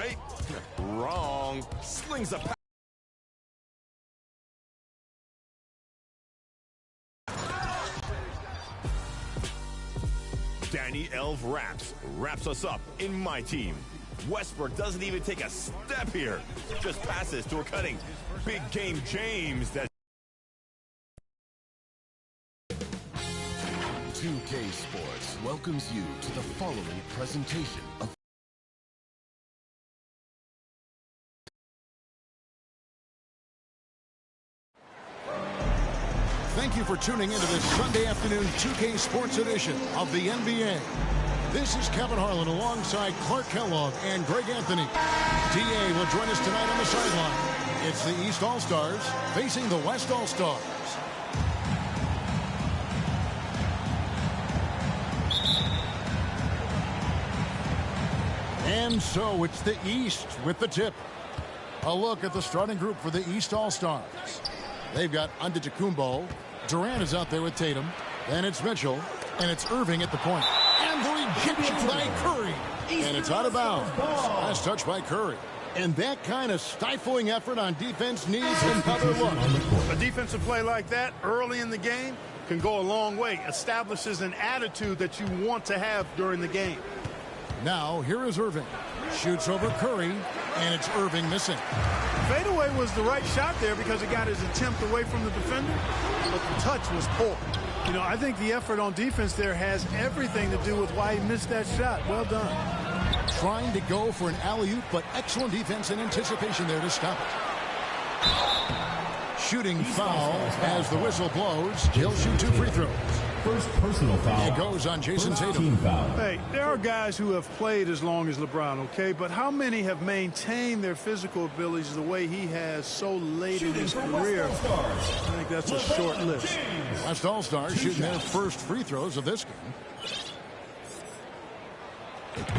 right? Wrong. Slings a pass. Danny Elf wraps us up in my team. Westbrook doesn't even take a step here. Just passes to a cutting big game James. That 2K Sports welcomes you to the following presentation of Thank you for tuning into this Sunday afternoon 2K Sports edition of the NBA. This is Kevin Harlan alongside Clark Kellogg and Greg Anthony. DA will join us tonight on the sideline. It's the East All-Stars facing the West All-Stars. And so it's the East with the tip. A look at the starting group for the East All-Stars. They've got Antetokounmpo. Durant is out there with Tatum. Then it's Mitchell. And it's Irving at the point. And the rejection by Curry. And it's out of bounds. Last touch by Curry. And that kind of stifling effort on defense needs another look. A defensive play like that early in the game can go a long way. Establishes an attitude that you want to have during the game. Now, here is Irving. Shoots over Curry, and it's Irving missing. Fadeaway was the right shot there because it got his attempt away from the defender, but the touch was poor. You know, I think the effort on defense there has everything to do with why he missed that shot. Well done. Trying to go for an alley-oop, but excellent defense and anticipation there to stop it. Shooting foul as the whistle blows. He'll shoot 2 free throws. First personal foul. It goes on Jason Tatum. Hey, there are guys who have played as long as LeBron, okay? But how many have maintained their physical abilities the way he has so late in his career? I think that's a short list. West All-Stars shooting their first free throws of this game.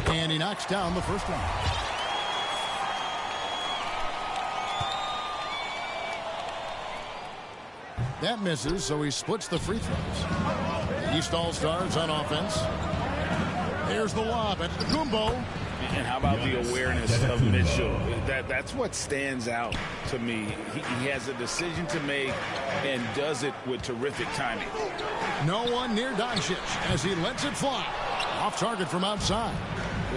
And he knocks down the first one. That misses, so he splits the free throws. The East All-Stars on offense. There's the lob at Antetokounmpo. And how about the awareness of Mitchell? That's what stands out to me. He has a decision to make and does it with terrific timing. No one near Doncic as he lets it fly. Off target from outside.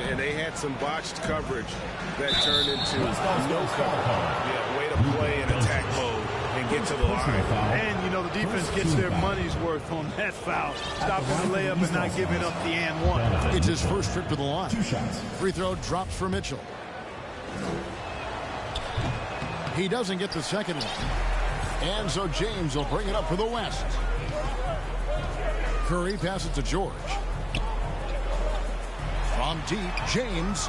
And they had some botched coverage that turned into no cover. Yeah, way to play in attack mode and get to the line. And, you know, the defense gets their money's worth on that foul. Stopping the layup and not giving up the and one. It's his first trip to the line. 2 shots. Free throw drops for Mitchell. He doesn't get the second one. And so James will bring it up for the West. Curry passes to George. From deep, James.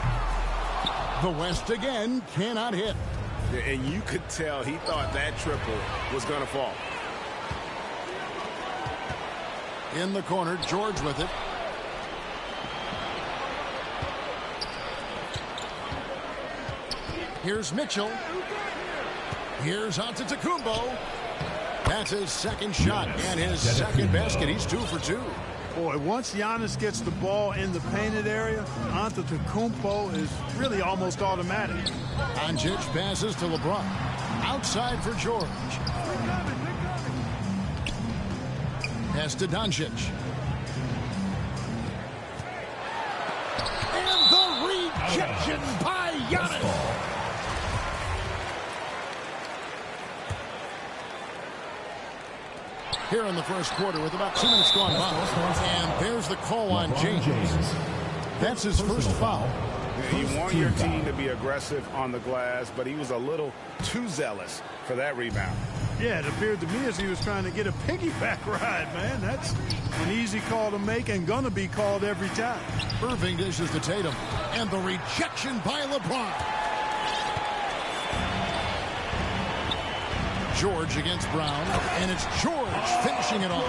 The West again cannot hit. And you could tell he thought that triple was going to fall. In the corner, George with it. Here's Mitchell. Here's Antetokounmpo. That's his second shot and his second basket. He's 2 for 2. Boy, once Giannis gets the ball in the painted area, Antetokounmpo is really almost automatic. Doncic passes to LeBron. Outside for George. Pass to Doncic. And the rejection by Giannis. Here in the first quarter with about 2 minutes gone by. And there's the call on James. That's his first foul. You want your team to be aggressive on the glass, but he was a little too zealous for that rebound. Yeah, it appeared to me as he was trying to get a piggyback ride, man. That's an easy call to make and going to be called every time. Irving dishes to Tatum. And the rejection by LeBron. George against Brown, and it's George finishing it off.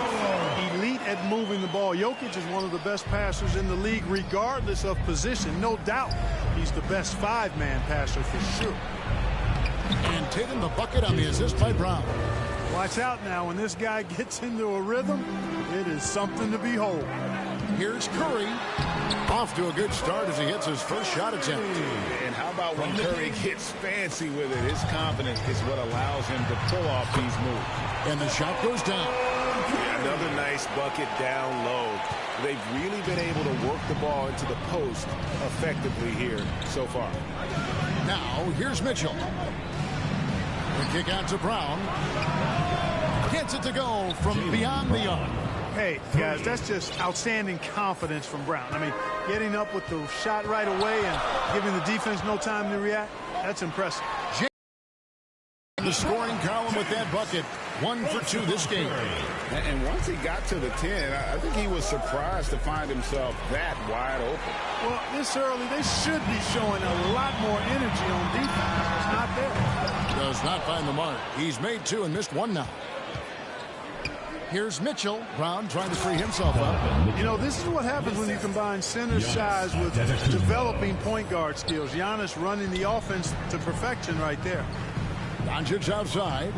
Elite at moving the ball. Jokic is one of the best passers in the league, regardless of position. No doubt he's the best 5-man passer for sure. And Tatum the bucket on the assist by Brown. Watch out now. When this guy gets into a rhythm, it is something to behold. Here's Curry. Off to a good start as he hits his first shot attempt. And how about when Curry gets fancy with it? His confidence is what allows him to pull off these moves. And the shot goes down. Another nice bucket down low. They've really been able to work the ball into the post effectively here so far. Now, here's Mitchell. The kick out to Brown. Gets it to go from beyond the arc. Hey, guys, that's just outstanding confidence from Brown. I mean, getting up with the shot right away and giving the defense no time to react, that's impressive. In the scoring column with that bucket. 1 for 2 this game. And once he got to the 10, I think he was surprised to find himself that wide open. Well, this early, they should be showing a lot more energy on defense. It's not there. Does not find the mark. He's made 2 and missed 1 now. Here's Mitchell. Brown trying to free himself up. You know, this is what happens when you combine center size with developing point guard skills. Giannis running the offense to perfection right there. Doncic outside.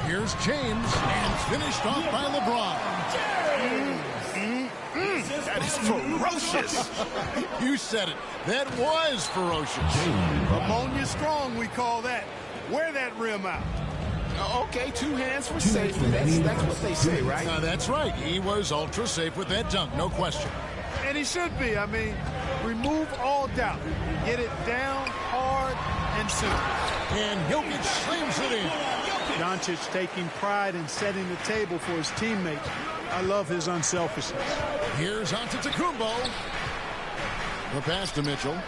Here's James, and finished off by LeBron. That is ferocious. You said it. That was ferocious. Ammonia strong, we call that. Wear that rim out. Okay, 2 hands for safety. That's what they say, right? That's right. He was ultra safe with that dunk, no question. And he should be. I mean, remove all doubt. Get it down hard and simple. And Jokic slams it in. Doncic taking pride in setting the table for his teammates. I love his unselfishness. Here's Antetokounmpo. The pass to Mitchell.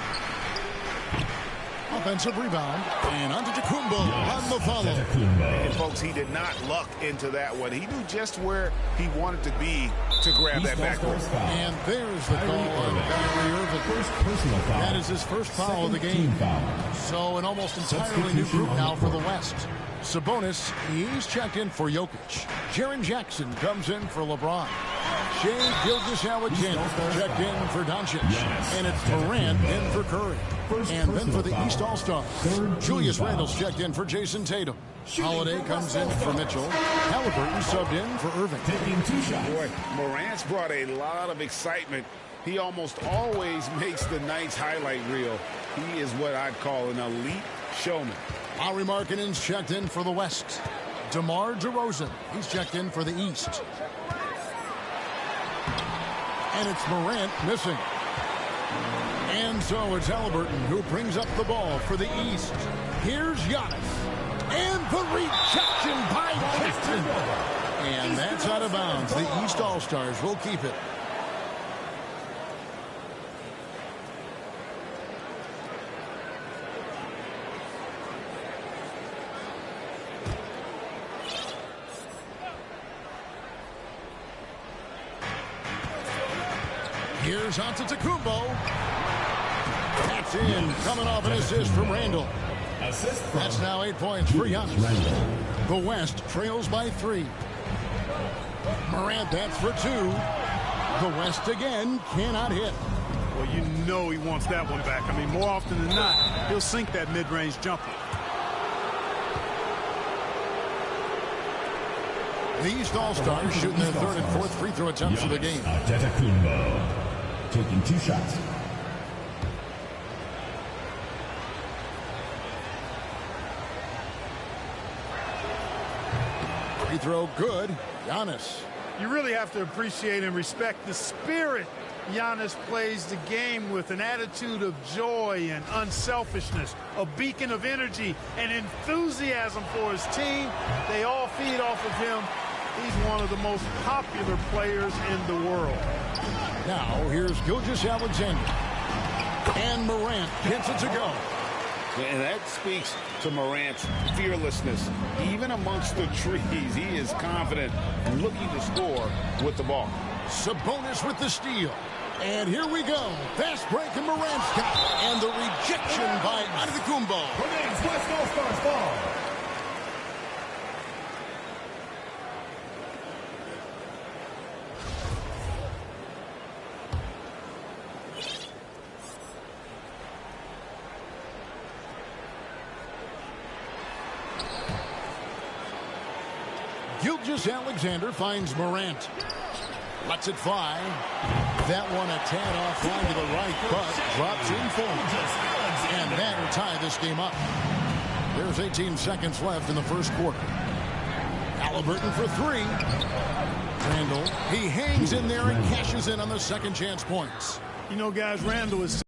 Offensive rebound. And Antetokounmpo on the follow. And folks, he did not luck into that one. He knew just where he wanted to be to grab that backboard. And there's the call on Kyrie Irving. That is his first foul of the game. So an almost entirely new group now for the West. Sabonis, he's checked in for Jokic. Jaren Jackson comes in for LeBron. Shea Gilgeous-Alexander checked in for Doncic. And it's Morant in for Curry. And then for the East All-Stars, Julius Randle's checked in for Jason Tatum. Holiday comes in for Mitchell. Halliburton subbed in for Irving. Boy, Morant's brought a lot of excitement. He almost always makes the night's highlight reel. He is what I'd call an elite showman. Lauri Markkanen's checked in for the West. DeMar DeRozan, he's checked in for the East. And it's Morant missing. And so it's Halliburton who brings up the ball for the East. Here's Giannis. And the rejection by Jackson. And that's out of bounds. The East All-Stars will keep it. Here's Antetokounmpo. That's in. Coming off an assist from Randle. That's now 8 points for Giannis. The West trails by 3. Morant, that's for 2. The West again cannot hit. Well, you know he wants that one back. I mean, more often than not, he'll sink that mid-range jumper. The East All-Stars shooting their 3rd and 4th free throw attempts of the game. Antetokounmpo taking 2 shots. Free throw good. Giannis. You really have to appreciate and respect the spirit Giannis plays the game with, an attitude of joy and unselfishness, a beacon of energy and enthusiasm for his team. They all feed off of him. He's one of the most popular players in the world. Now, here's Gilgeous-Alexander. And Morant gets it to go. And that speaks to Morant's fearlessness. Even amongst the trees, he is confident and looking to score with the ball. Sabonis with the steal. And here we go. Fast break and Morant's got it. And the rejection by Antetokounmpo. Remains West All-Stars ball. Gilgeous-Alexander finds Morant. Lets it fly. That one a tad offline to the right, but drops in full. And that'll tie this game up. There's 18 seconds left in the first quarter. Halliburton for three. Randall, he hangs in there and cashes in on the second chance points. You know, guys, Randall is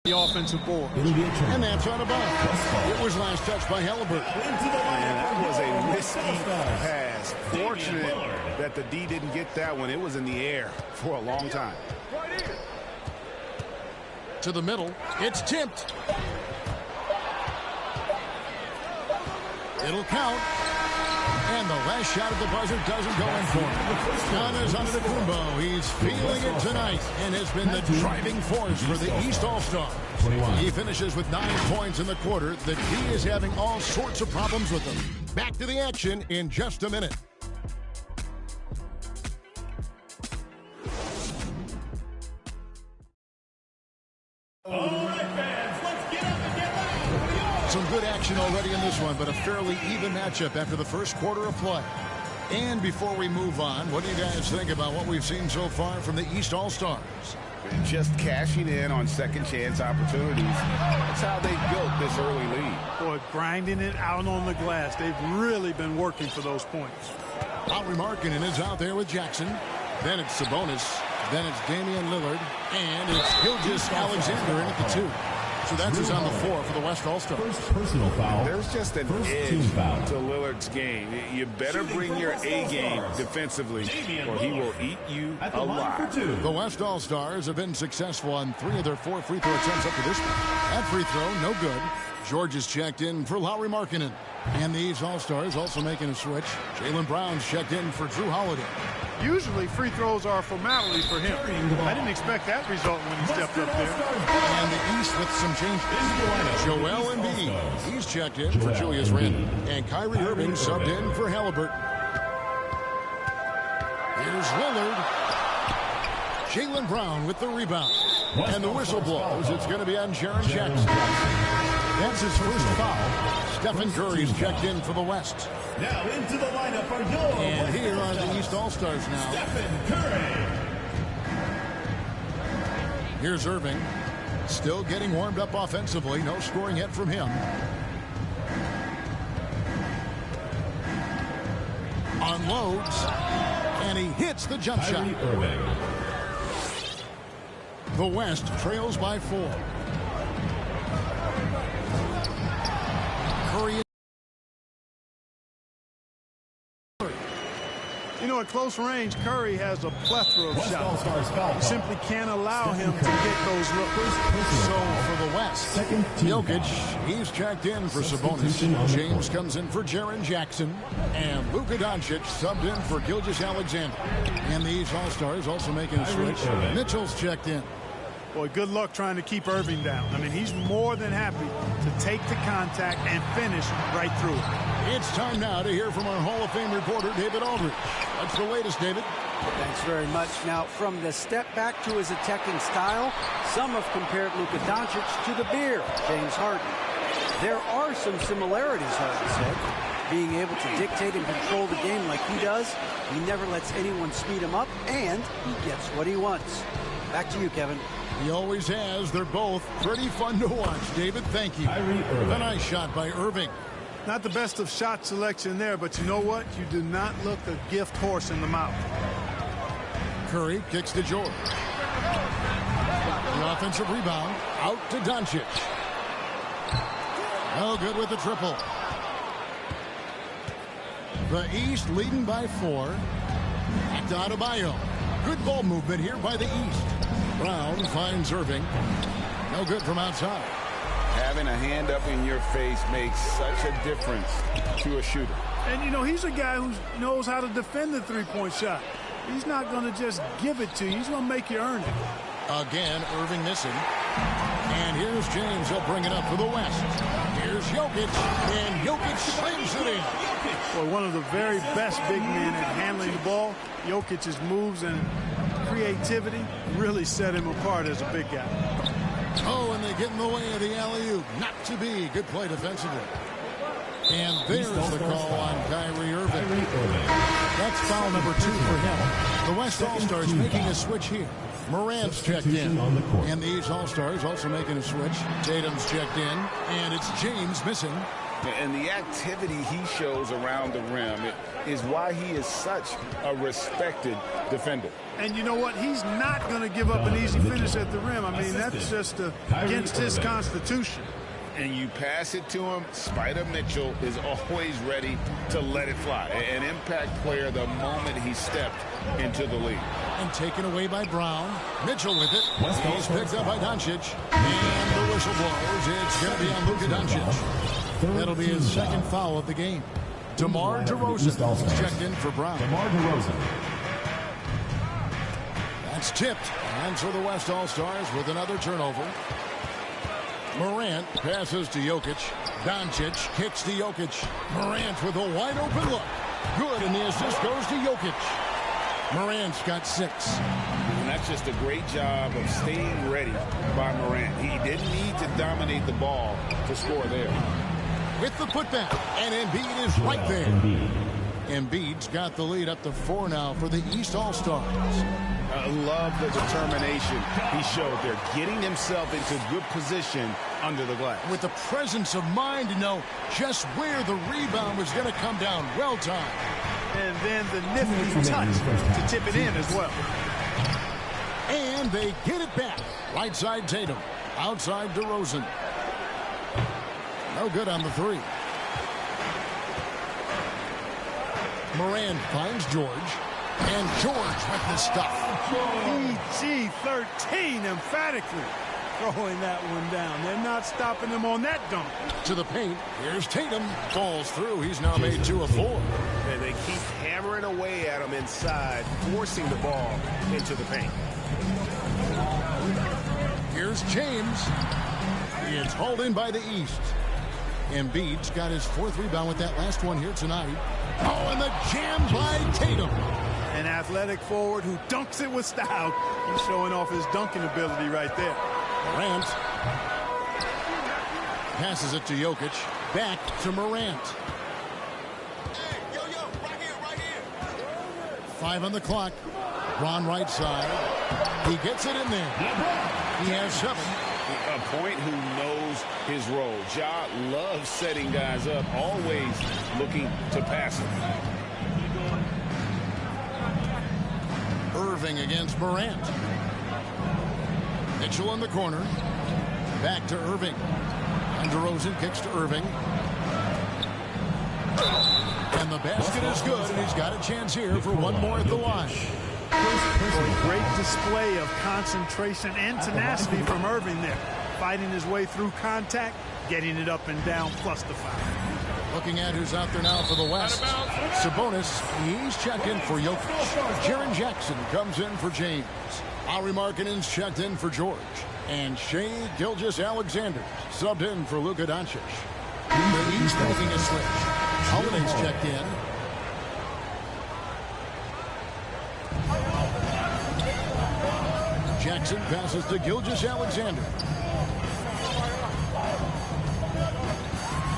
the offensive board. And that's on a bounce. It was last touched by Halliburton. And that was a risky pass. Fortunate that the D didn't get that one. It was in the air for a long time. To the middle. It's tipped. It'll count. And the last shot at the buzzer doesn't go in for him. Giannis Antetokounmpo. He's feeling it tonight and has been the driving force for the East All-Stars. He finishes with 9 points in the quarter. The D is having all sorts of problems with them. Back to the action in just a minute. Some good action already in this one, but a fairly even matchup after the first quarter of play. And before we move on, what do you guys think about what we've seen so far from the East All-Stars? Just cashing in on second chance opportunities. That's how they built this early lead. Boy, grinding it out on the glass. They've really been working for those points. Lauri Markkanen is out there with Jackson. Then it's Sabonis. Then it's Damian Lillard. And it's Gilgeous-Alexander in at the 2. So that's his on the 4 for the West All-Stars. First personal foul. There's just an edge to Lillard's game. You better bring your A game defensively, or he will eat you alive. The West All-Stars have been successful on 3 of their 4 free throw attempts up to this point. That free throw, no good. George is checked in for Lauri Markkanen. And the East All-Stars also making a switch. Jaylen Brown's checked in for Drew Holiday. Usually free throws are a formality for him. I didn't expect that result when he stepped up there. And the East with some changes. Joel Embiid, he's checked in for Julius Randle. And Kyrie Irving subbed in for Halliburton. Here's Lillard. Jaylen Brown with the rebound. And the whistle blows. It's going to be on Jaren Jackson. That's his first foul. Stephen Curry's checked in for the West. Now into the lineup are your And here are the East All-Stars now. Stephen Curry. Here's Irving. Still getting warmed up offensively. No scoring yet from him. Unloads. And he hits the jump shot. Irving. The West trails by 4. Curry. You know, at close range, Curry has a plethora of West shots. All-Stars foul. You simply can't allow him to get those looks. So for the West, Second team Jokic, foul. he's checked in for Substitution on Sabonis. the James court. comes in for Jaren Jackson. And Luka Doncic subbed in for Gilgeous-Alexander. And the East All-Stars also making a switch. Irving. Mitchell's checked in. Boy, good luck trying to keep Irving down. I mean, he's more than happy to take the contact and finish right through it. It's time now to hear from our Hall of Fame reporter, David Aldridge. What's the latest, David? Thanks very much. Now, from the step back to his attacking style, some have compared Luka Doncic to the Bear, James Harden. There are some similarities, Harden said. Being able to dictate and control the game like he does, he never lets anyone speed him up, and he gets what he wants. Back to you, Kevin. He always has. They're both pretty fun to watch. David, thank you. A nice shot by Irving. Not the best of shot selection there, but you know what? You do not look a gift horse in the mouth. Curry kicks to George. The offensive rebound out to Doncic. No good with the triple. The East leading by 4. Back to Adebayo. Good ball movement here by the East. Brown finds Irving. No good from outside. Having a hand up in your face makes such a difference to a shooter. And, you know, he's a guy who knows how to defend the three-point shot. He's not going to just give it to you. He's going to make you earn it. Again, Irving missing. And here's James. He'll bring it up for the West. Here's Jokic. And Jokic slams it in. Boy, one of the very best big men at handling the ball. Jokic's moves and creativity really set him apart as a big guy. Oh, and they get in the way of the alley-oop. Not to be. Good play defensively. And there's the call on Kyrie Irving. That's foul number 2 for him. The West All-Stars making a switch here. Morant's checked in. And the East All-Stars also making a switch. Tatum's checked in. And it's James missing. And the activity he shows around the rim is why he is such a respected defender. And you know what? He's not going to give up an easy finish at the rim. I mean, that's just against his constitution. And you pass it to him, Spider Mitchell is always ready to let it fly. An impact player the moment he stepped into the league. And taken away by Brown. Mitchell with it. He's picked up by Doncic. And the whistle blows. It's going to be on Luka Doncic. That'll be his second foul of the game. DeMar DeRozan checked in for Brown. DeMar DeRozan. That's tipped. And so the West All-Stars with another turnover. Morant passes to Jokic. Doncic kicks to Jokic. Morant with a wide open look. Good, and the assist goes to Jokic. Morant's got 6. And that's just a great job of staying ready by Morant. He didn't need to dominate the ball to score there. With the putback, and Embiid is right there. Embiid's got the lead up to 4 now for the East All-Stars. I love the determination he showed there, getting himself into good position under the glass. With the presence of mind to know just where the rebound was going to come down. Well timed. And then the nifty touch to tip it in as well. And they get it back. Right side Tatum. Outside DeRozan. No good on the 3. Morant finds George. And George with the stuff. PG-13 emphatically throwing that one down. They're not stopping him on that dunk. To the paint. Here's Tatum. Falls through. He's now made 2 of 4. And they keep hammering away at him inside, forcing the ball into the paint. Here's James. It's hauled in by the East. Embiid's got his 4th rebound with that last one here tonight. Oh, and the jam by Tatum. An athletic forward who dunks it with style. He's showing off his dunking ability right there. Morant passes it to Jokic. Back to Morant. Hey, right here. 5 on the clock. Ron right side. He gets it in there. He has 7. A point who knows his role. Ja loves setting guys up, always looking to pass them. Irving against Morant. Mitchell in the corner. Back to Irving. And DeRozan kicks to Irving. And the basket is good, and he's got a chance here for one more at the line. A great display of concentration and tenacity from Irving there. Fighting his way through contact, getting it up and down, plus the foul. Looking at who's out there now for the West. Sabonis, he's checked in for Jokic. Jaren Jackson comes in for James. Lauri Markkanen's checked in for George. And Shai Gilgeous-Alexander subbed in for Luka Doncic. The East making a switch. Holiday's checked in. Jackson passes to Gilgeous-Alexander.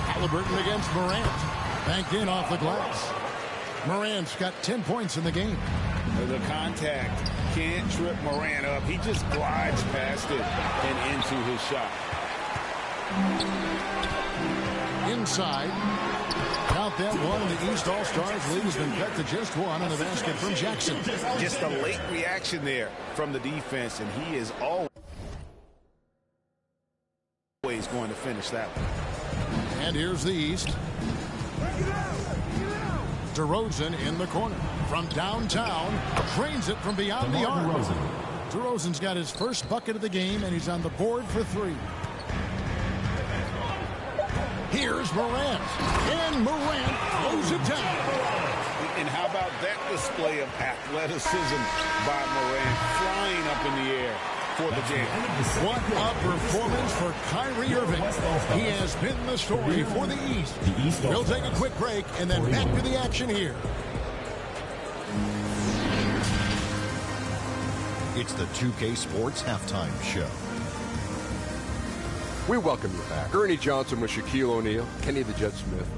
Halliburton against Morant. Banked in off the glass. Morant's got 10 points in the game. The contact can't trip Morant up. He just glides past it and into his shot. Inside. Count that one. The East All-Stars lead has been cut to just 1 on the basket from Jackson. Just a late reaction there from the defense, and he is always going to finish that one. And here's the East. DeRozan in the corner. From downtown, drains it from beyond the arc. DeRozan's got his first bucket of the game, and he's on the board for 3. Here's Morant. And Morant throws it down. And how about that display of athleticism by Morant, flying up in the air for the jam. What a performance for Kyrie Irving. He has been the story for the East. We'll take a quick break and then back to the action here. It's the 2K Sports Halftime Show. We welcome you back. Ernie Johnson with Shaquille O'Neal, Kenny the Jet Smith.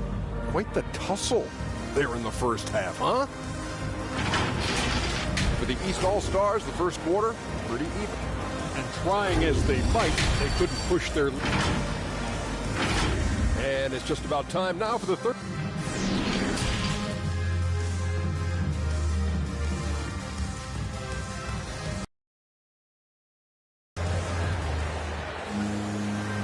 Quite the tussle there in the first half, huh? For the East All-Stars, the first quarter, pretty even. And trying as they might, they couldn't push their lead. And it's just about time now for the third.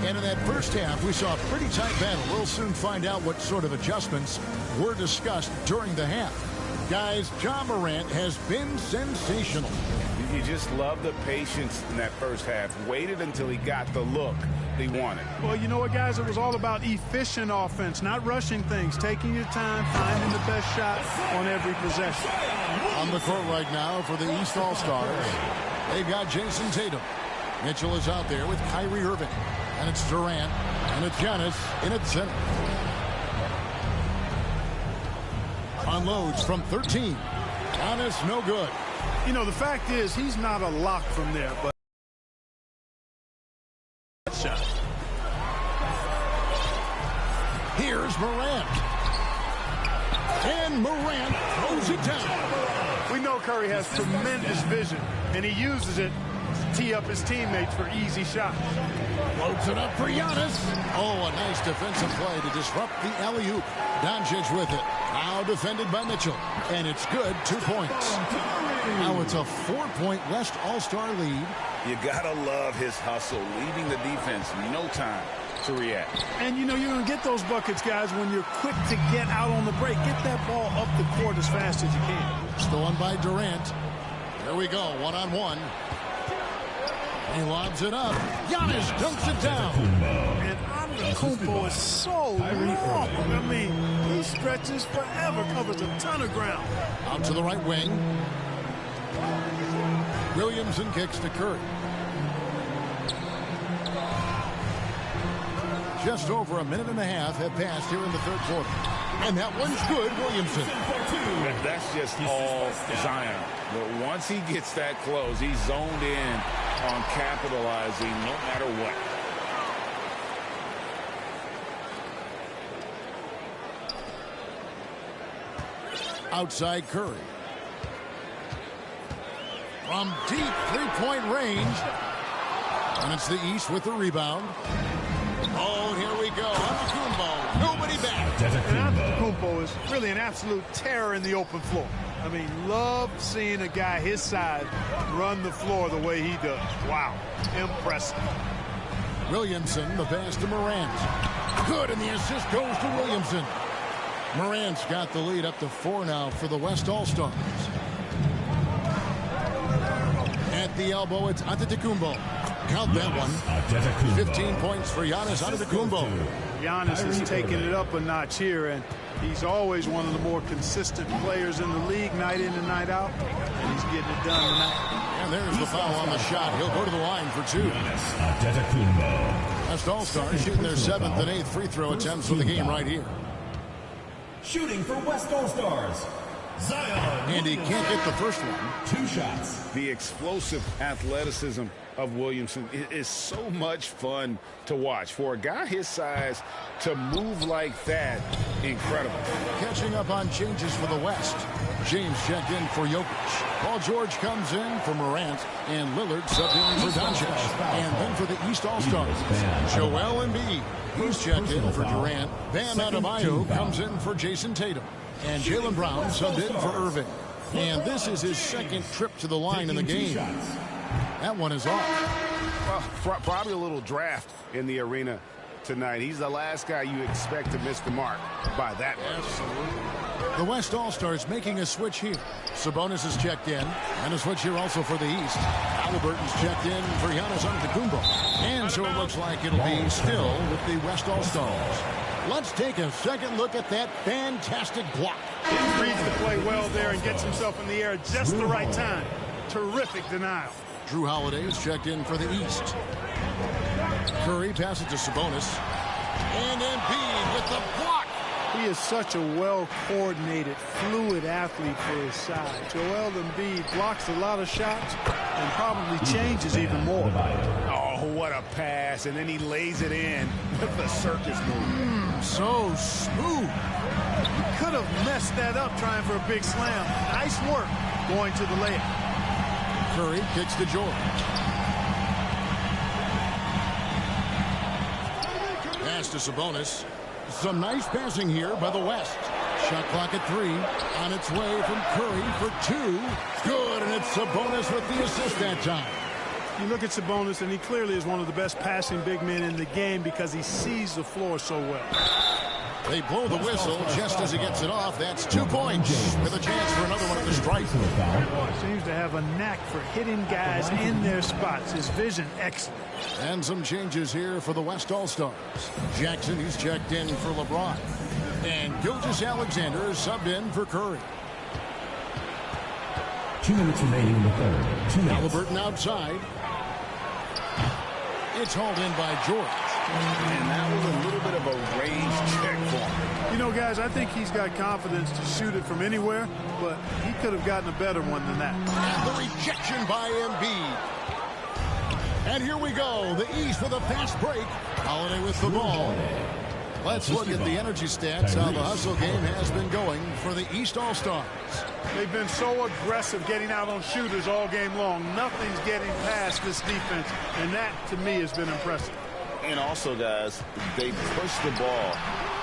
And in that first half, we saw a pretty tight battle. We'll soon find out what sort of adjustments were discussed during the half. Guys, Ja Morant has been sensational. You just love the patience in that first half. Waited until he got the look he wanted. Well, you know what, guys? It was all about efficient offense, not rushing things, taking your time, finding the best shot on every possession. On the court right now for the East All-Stars, they've got Jason Tatum. Mitchell is out there with Kyrie Irving. And it's Durant. And it's Giannis in its center. Unloads from 13. Giannis, no good. You know, the fact is, he's not a lock from there, but shot. Here's Morant. And Morant throws it down. We know Curry has tremendous vision, and he uses it to tee up his teammates for easy shots. Floats it up for Giannis. Oh, a nice defensive play to disrupt the alley-oop. Doncic with it. Now defended by Mitchell. And it's good, 2 points. Now it's a 4-point West All-Star lead. You gotta love his hustle, leaving the defense no time to react. And you know you're going to get those buckets, guys, when you're quick to get out on the break. Get that ball up the court as fast as you can. Stolen by Durant. Here we go, one-on-one. He lobs it up. Giannis dunks it down. And Antetokounmpo is so long. I mean, he stretches forever, covers a ton of ground. Out to the right wing. Williamson kicks to Curry. Just over a minute and a half have passed here in the third quarter. And that one's good, Williamson. That's just all Zion. But once he gets that close, he's zoned in on capitalizing no matter what. Outside Curry. From deep three-point range. And it's the East with the rebound. Oh, and here we go. Antetokounmpo. Nobody back. And Antetokounmpo is really an absolute terror in the open floor. I mean, love seeing a guy his size run the floor the way he does. Wow. Impressive. Williamson, the pass to Morant. Good, and the assist goes to Williamson. Morant's got the lead up to 4 now for the West All-Stars. At the elbow, it's Antetokounmpo. Count that one. 15 points for Giannis Antetokounmpo. Giannis is taking it up a notch here, and he's always one of the more consistent players in the league night in and night out, and he's getting it done tonight. And there's the foul on the shot. He'll go to the line for 2. West All-Stars shooting their 7th and 8th free throw attempts for the game right here. Shooting for West All-Stars, Zion. And he can't get the first one. 2 shots. The explosive athleticism of Williamson is so much fun to watch. For a guy his size to move like that, incredible. Catching up on changes for the West. James checked in for Jokic. Paul George comes in for Morant, and Lillard subbed in for Doncic. And then for the East All-Stars, Joel Embiid. He's checked in for Durant. Bam Adebayo comes in for Jason Tatum. And Jaylen Brown subbed in for Irving. And this is his second trip to the line in the game. That one is off. Well, probably a little draft in the arena tonight. He's the last guy you expect to miss the mark by that much. Absolutely. The West All-Stars making a switch here. Sabonis is checked in. And a switch here also for the East. Halliburton's checked in for Giannis Antetokounmpo. And so it looks like it'll be still with the West All-Stars. Let's take a second look at that fantastic block. He reads the play well there and gets himself in the air at just the right time. Terrific denial. Drew Holiday is checked in for the East. Curry passes to Sabonis. And Embiid with the block. He is such a well-coordinated, fluid athlete for his size. Joel Embiid blocks a lot of shots and probably changes even more. Oh, Oh, what a pass. And then he lays it in with the circus move. So smooth. He could have messed that up trying for a big slam. Nice work going to the layup. Curry kicks to George. Pass to Sabonis. Some nice passing here by the West. Shot clock at 3. On its way from Curry for 2. Good, and it's Sabonis with the assist that time. You look at Sabonis, and he clearly is one of the best passing big men in the game because he sees the floor so well. They blow the whistle just as he gets it off. That's 2 points with a chance for another one at the strike. Seems to have a knack for hitting guys in their spots. His vision excellent. And some changes here for the West All-Stars. Jackson, he's checked in for LeBron. And Gilgeous-Alexander is subbed in for Curry. 2 minutes remaining in the third. 2 minutes. Halliburton outside. It's hauled in by George. And that was a little bit of a range check for him. You know, guys, I think he's got confidence to shoot it from anywhere, but he could have gotten a better one than that. And the rejection by Embiid. And here we go. The East with a fast break. Holiday with the ball. Let's look at the energy stats, how the hustle game has been going for the East All-Stars. They've been so aggressive getting out on shooters all game long. Nothing's getting past this defense, and that, to me, has been impressive. And also, guys, they pushed the ball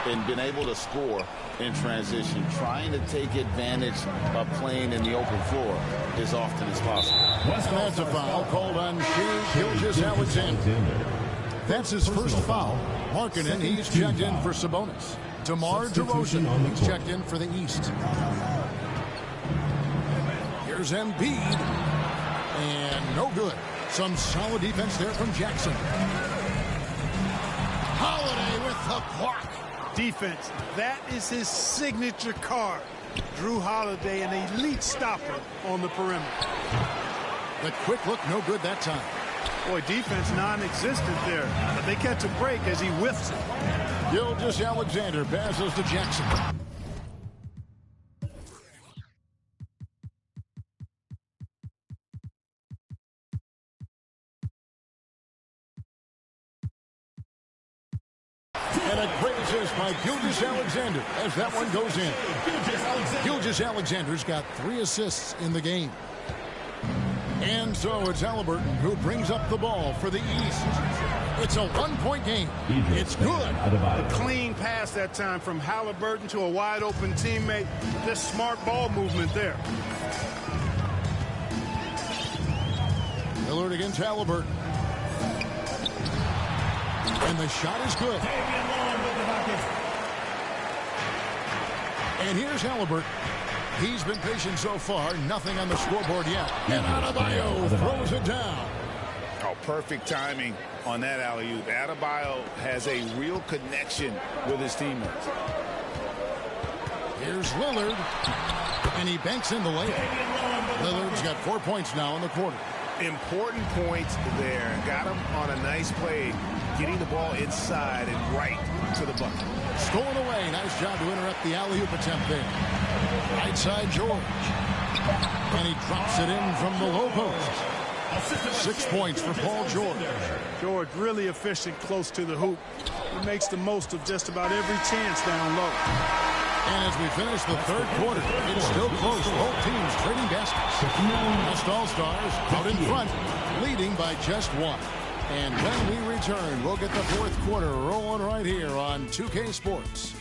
and been able to score in transition, trying to take advantage of playing in the open floor as often as possible. That's a foul called on Shea Gilgeous-Alexander. That's his first foul. Markkanen, he's checked in for Sabonis. DeMar DeRozan, he's checked in for the East. Here's Embiid. And no good. Some solid defense there from Jackson. Holiday with the block. Defense, that is his signature card. Drew Holiday, an elite stopper on the perimeter. The quick look, no good that time. Boy, defense non-existent there. But they catch a break as he whiffs it. Gilgeous-Alexander passes to Jackson. And a great assist by Gilgeous-Alexander as that one goes in. Gilgeous-Alexander's got 3 assists in the game. And so it's Halliburton who brings up the ball for the East. It's a 1-point game. It's good. A clean pass that time from Halliburton to a wide-open teammate. Just smart ball movement there. Lillard against Halliburton. And the shot is good. And here's Halliburton. He's been patient so far. Nothing on the scoreboard yet. And Adebayo throws it down. Oh, perfect timing on that alley-oop. Adebayo has a real connection with his teammates. Here's Lillard. And he banks in the layup. Lillard's got 4 points now in the quarter. Important points there. Got him on a nice play, getting the ball inside and right to the bucket. Stolen away. Nice job to interrupt the alley-oop attempt there. Right side, George. And he drops it in from the low post. 6 points for Paul George. George really efficient close to the hoop. He makes the most of just about every chance down low. And as we finish the third quarter, it's still close. Both teams trading baskets. West All-Stars out in front, leading by just 1. And when we return, we'll get the fourth quarter rolling right here on 2K Sports.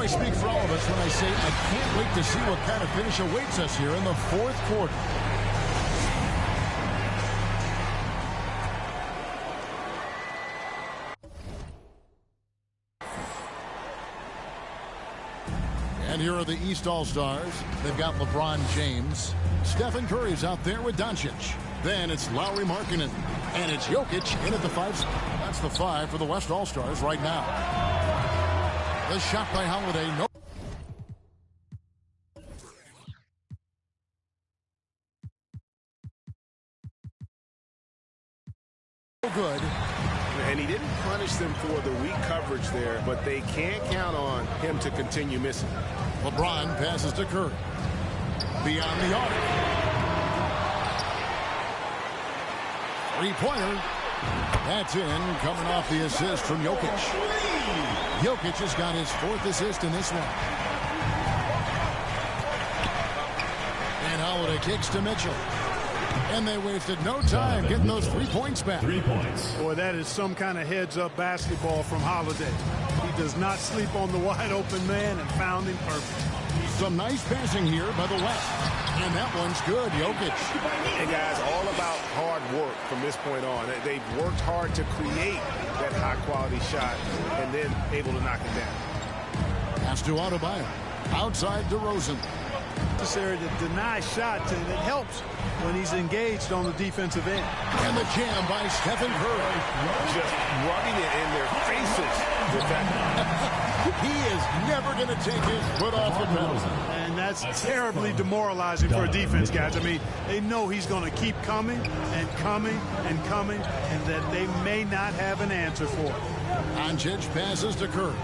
I speak for all of us when I say I can't wait to see what kind of finish awaits us here in the fourth quarter. And here are the East All-Stars. They've got LeBron James. Stephen Curry's out there with Doncic. Then it's Lowry Markkanen. And it's Jokic in at the 5. That's the 5 for the West All-Stars right now. The shot by Holiday. No. good. And he didn't punish them for the weak coverage there, but they can't count on him to continue missing. LeBron passes to Curry. Beyond the arc. Three-pointer. That's in, coming off the assist from Jokic. Jokic has got his 4th assist in this one. And Holiday kicks to Mitchell. And they wasted no time getting those 3 points back. 3 points. Boy, that is some kind of heads-up basketball from Holiday. He does not sleep on the wide-open man and found him perfect. Some nice passing here by the West. And that one's good, Jokic. And guys, all about hard work from this point on. They've worked hard to create that high-quality shot and then able to knock it down. Pass to Adebayo. Outside DeRozan. Necessary to deny shots, and it helps when he's engaged on the defensive end. And the jam by Stephen Curry. Just rubbing it in their faces with that. He is never going to take his foot off the pedal. And that's terribly demoralizing for a defense, guys. I mean, they know he's going to keep coming and coming and coming, and that they may not have an answer for it. Doncic passes to Curry.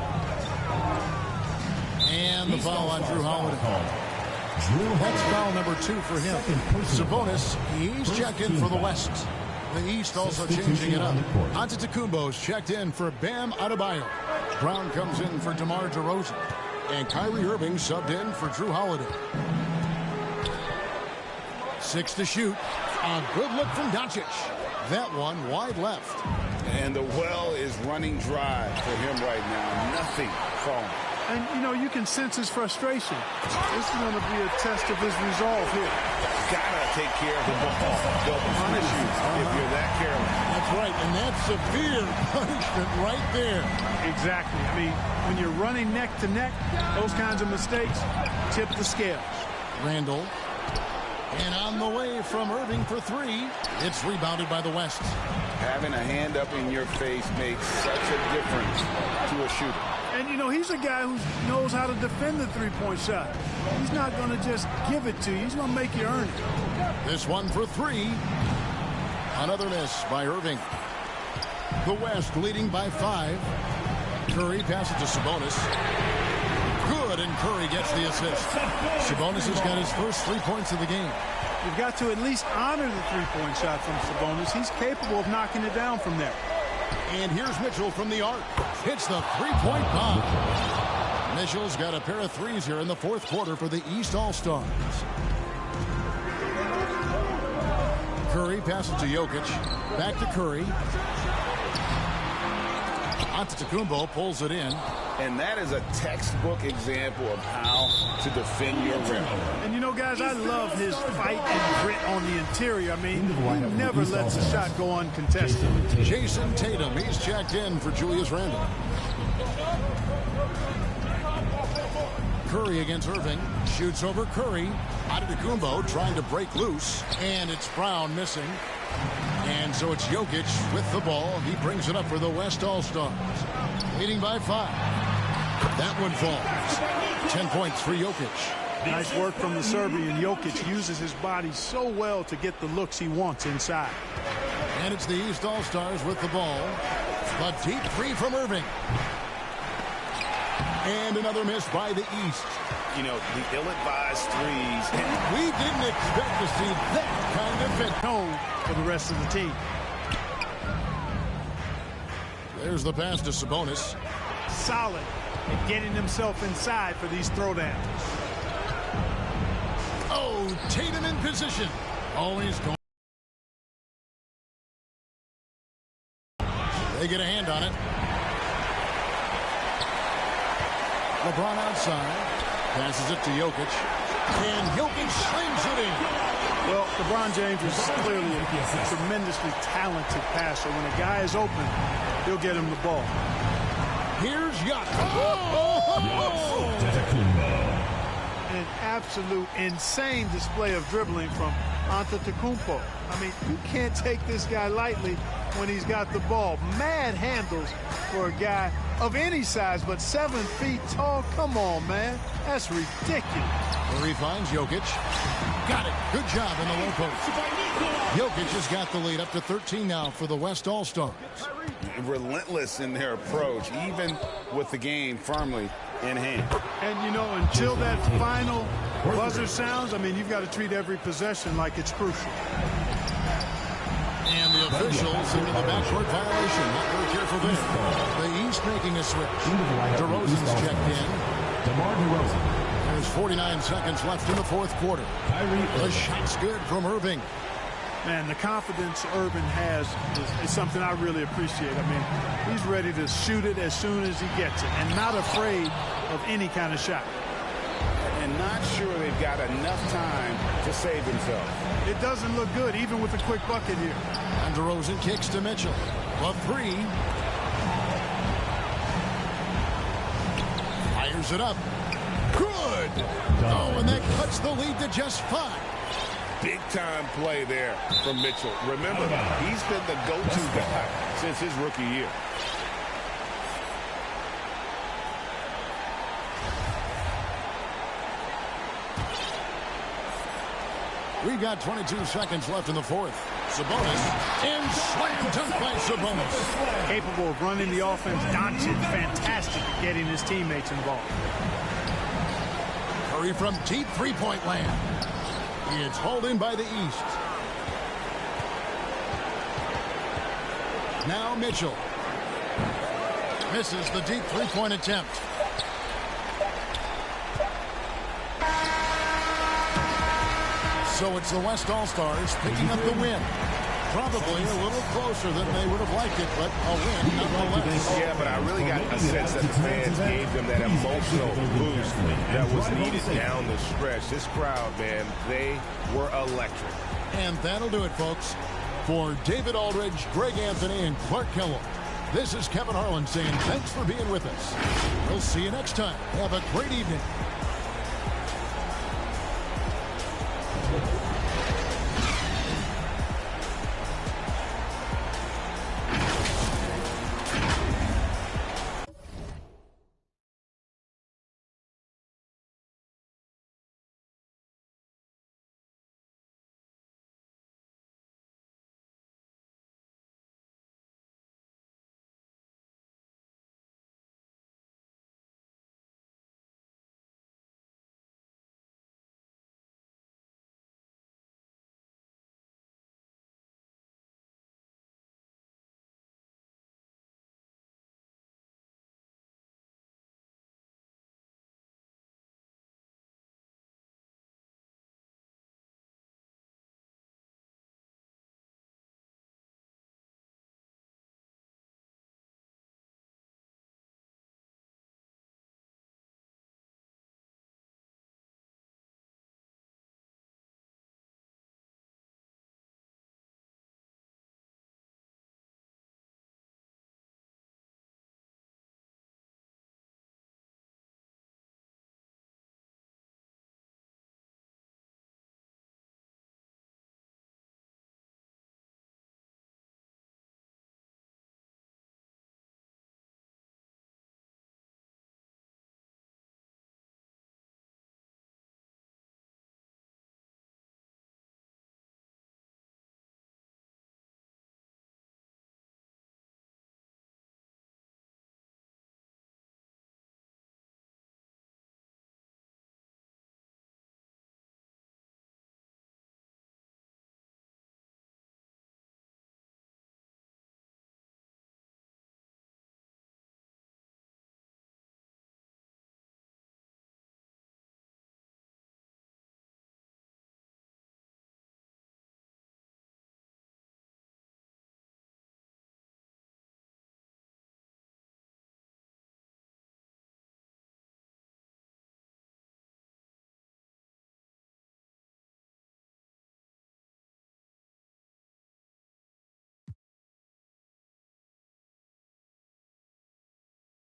And the foul on Drew Holiday. That's foul number 2 for him. Sabonis, he's checked in for the West. The East also changing it up. Antetokounmpo's checked in for Bam Adebayo. Brown comes in for DeMar DeRozan. And Kyrie Irving subbed in for Drew Holiday. 6 to shoot. A good look from Doncic. That one wide left. And the well is running dry for him right now. Nothing falling. And, you know, you can sense his frustration. This is going to be a test of his resolve here. Gotta take care of the ball. They'll punish you if you're that careless. That's right, and that's severe punishment right there. Exactly. I mean, when you're running neck to neck, those kinds of mistakes tip the scales. Randall. And on the way from Irving for 3. It's rebounded by the West. Having a hand up in your face makes such a difference to a shooter. And, you know, he's a guy who knows how to defend the three-point shot. He's not going to just give it to you. He's going to make you earn it. This one for 3. Another miss by Irving. The West leading by 5. Curry passes to Sabonis. Good, and Curry gets the assist. Sabonis has got his first 3 points of the game. You've got to at least honor the three-point shot from Sabonis. He's capable of knocking it down from there. And here's Mitchell from the arc. Hits the three-point bomb. Mitchell's got a pair of threes here in the 4th quarter for the East All-Stars. Curry passes to Jokic. Back to Curry. Antetokounmpo pulls it in. And that is a textbook example of how to defend your rim. And, you know, guys, I love his fight and grit on the interior. I mean, he never lets a shot go uncontested. Jason Tatum, he's checked in for Julius Randle. Curry against Irving. Shoots over Curry. Antetokounmpo trying to break loose. And it's Brown missing. And so it's Jokic with the ball. He brings it up for the West All-Stars. Leading by 5. That one falls. 10 points for Jokic. Nice work from the Serbian. Jokic uses his body so well to get the looks he wants inside. And it's the East All-Stars with the ball. A deep 3 from Irving. And another miss by the East. You know, the ill-advised threes. And we didn't expect to see that kind of fit. Home for the rest of the team. There's the pass to Sabonis. Solid at getting himself inside for these throwdowns. Oh, Tatum in position. Always going. They get a hand on it. LeBron outside. Passes it to Jokic. And Jokic slings it in. Well, LeBron James is clearly a tremendously talented passer. When a guy is open, he'll get him the ball. Here's Jokic. An absolute insane display of dribbling from Antetokounmpo. I mean, you can't take this guy lightly when he's got the ball. Mad handles for a guy of any size, but 7 feet tall. Come on, man. That's ridiculous. Curry finds Jokic. Got it. Good job in the low post. Jokic has got the lead up to 13 now for the West All-Stars. Relentless in their approach, even with the game firmly in hand. And, you know, until that final buzzer sounds, I mean, you've got to treat every possession like it's crucial. And the officials into the backcourt violation. Not very careful there. The East making a switch. DeRozan's checked in. DeMar DeRozan. There's 49 seconds left in the fourth quarter. The shot's good from Irving. Man, the confidence Irvin has is something I really appreciate. I mean, he's ready to shoot it as soon as he gets it and not afraid of any kind of shot. And not sure they've got enough time to save themselves. It doesn't look good, even with a quick bucket here. And DeRozan kicks to Mitchell. A three. Fires it up. Good. Oh, and that cuts the lead to just 5. Big-time play there from Mitchell. Remember, he's been the go-to guy since his rookie year. We've got 22 seconds left in the fourth. Sabonis, and slam dunk by Sabonis. Capable of running the offense. Doncic, fantastic at getting his teammates involved. Curry from deep three-point land. It's hauled in by the East. Now Mitchell. Misses the deep three-point attempt. So it's the West All-Stars picking up the win. Probably a little closer than they would have liked it, but a win nonetheless. Yeah, but I really got a sense that the fans gave them that emotional boost that was needed down the stretch. This crowd, man, they were electric. And that'll do it, folks. For David Aldridge, Greg Anthony, and Clark Kellogg, this is Kevin Harlan saying thanks for being with us. We'll see you next time. Have a great evening.